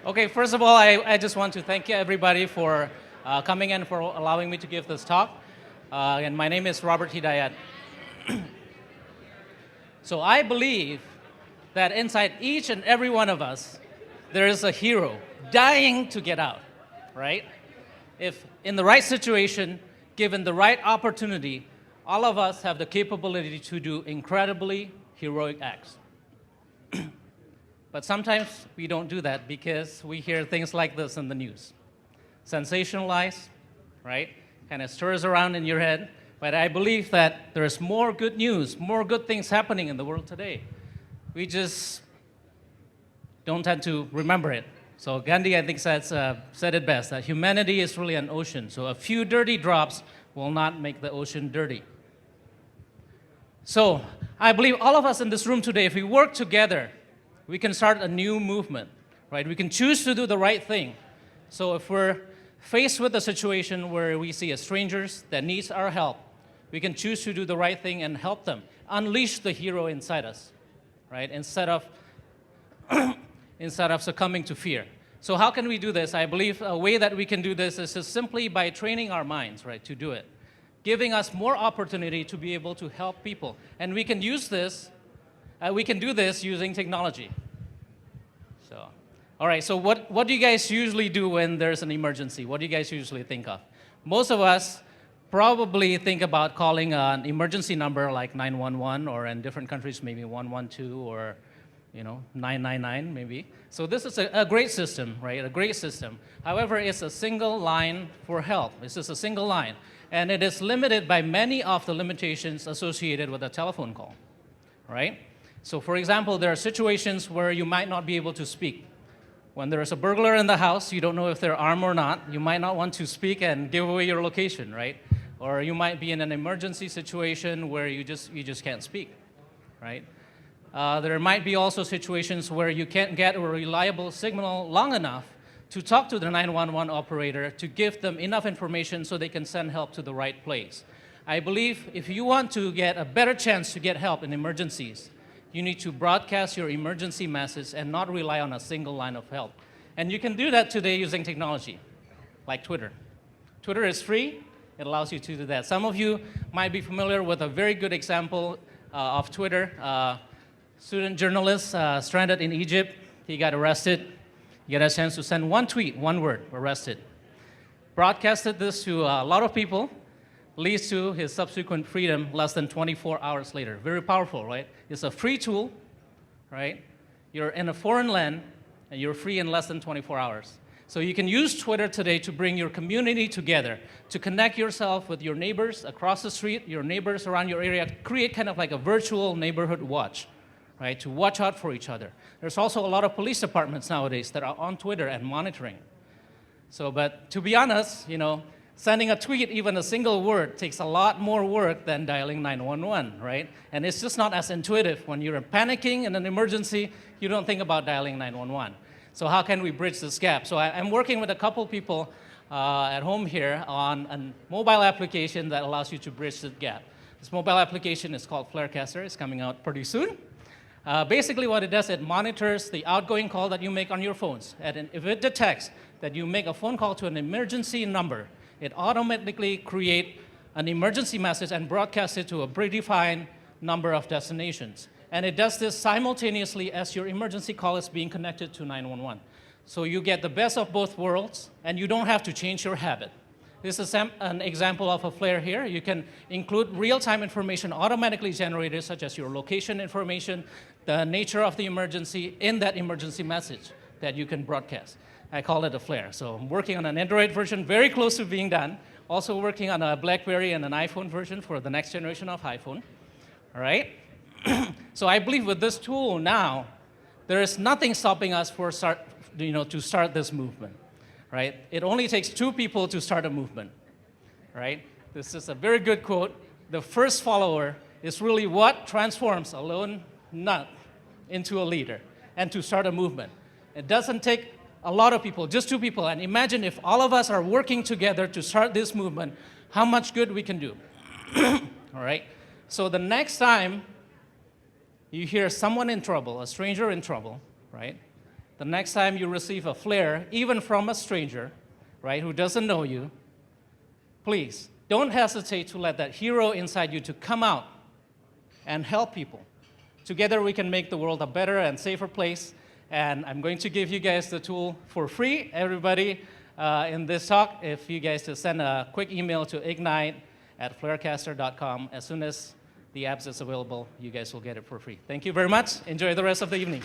Okay, first of all, I just want to thank everybody for coming and for allowing me to give this talk. And my name is Robert Hidajat. So I believe that inside each and every one of us, there is a hero dying to get out, right? If in the right situation, given the right opportunity, all of us have the capability to do incredibly heroic acts. But sometimes we don't do that because we hear things like this in the news. Sensationalized, right? Kind of stirs around in your head. But I believe that there's more good news, more good things happening in the world today. We just don't tend to remember it. So Gandhi, I think, said it best, that humanity is really an ocean. So a few dirty drops will not make the ocean dirty. So I believe all of us in this room today, if we work together, we can start a new movement, right? We can choose to do the right thing. So if we're faced with a situation where we see a stranger that needs our help, we can choose to do the right thing and help them. Unleash the hero inside us, right? Instead of succumbing to fear. So how can we do this? I believe a way that we can do this is just simply by training our minds, right, to do it. Giving us more opportunity to be able to help people. And we can use this we can do this using technology. So, all right, so what do you guys usually do when there's an emergency? What do you guys usually think of? Most of us probably think about calling an emergency number like 911, or in different countries maybe 112 or 999 maybe. So this is a great system, right? A great system. However, it's a single line for help. It's just a single line. And it is limited by many of the limitations associated with a telephone call, right? So for example, there are situations where you might not be able to speak. When there is a burglar in the house, you don't know if they're armed or not. You might not want to speak and give away your location, right? Or you might be in an emergency situation where you just can't speak, right? There might be also situations where you can't get a reliable signal long enough to talk to the 911 operator to give them enough information so they can send help to the right place. I believe if you want to get a better chance to get help in emergencies, you need to broadcast your emergency message and not rely on a single line of help. And you can do that today using technology, like Twitter. Twitter is free. It allows you to do that. Some of you might be familiar with a very good example of Twitter. Student journalist stranded in Egypt. He got arrested. He got a chance to send one tweet, one word, arrested. Broadcasted this to a lot of people. Leads to his subsequent freedom less than 24 hours later. Very powerful, right? It's a free tool, right? You're in a foreign land, and you're free in less than 24 hours. So you can use Twitter today to bring your community together, to connect yourself with your neighbors across the street, your neighbors around your area, create kind of like a virtual neighborhood watch, right? To watch out for each other. There's also a lot of police departments nowadays that are on Twitter and monitoring. So, but to be honest, sending a tweet, even a single word, takes a lot more work than dialing 911, right? And it's just not as intuitive. When you're panicking in an emergency, you don't think about dialing 911. So how can we bridge this gap? So I'm working with a couple people at home here on a mobile application that allows you to bridge the gap. This mobile application is called Flarecaster. It's coming out pretty soon. Basically what it does, it monitors the outgoing call that you make on your phones. And if it detects that you make a phone call to an emergency number, it automatically creates an emergency message and broadcasts it to a predefined number of destinations. And it does this simultaneously as your emergency call is being connected to 911. So you get the best of both worlds, and you don't have to change your habit. This is an example of a flare here. You can include real-time information automatically generated, such as your location information, the nature of the emergency, in that emergency message that you can broadcast. I call it a flare. So I'm working on an Android version, very close to being done. Also working on a BlackBerry and an iPhone version for the next generation of iPhone. All right? So I believe with this tool now, there is nothing stopping us to start this movement. Right? It only takes two people to start a movement. Right? This is a very good quote. The first follower is really what transforms a lone nut into a leader and to start a movement. It doesn't take a lot of people, just two people. And imagine if all of us are working together to start this movement, how much good we can do. All right? So the next time you hear someone in trouble, a stranger in trouble, right? The the next time you receive a flare, even from a stranger, right, who doesn't know you, please don't hesitate to let that hero inside you to come out and help people. Together we can make the world a better and safer place. And I'm going to give you guys the tool for free, everybody, in this talk. If you guys just send a quick email to ignite@flarecaster.com, as soon as the apps is available, you guys will get it for free. Thank you very much. Enjoy the rest of the evening.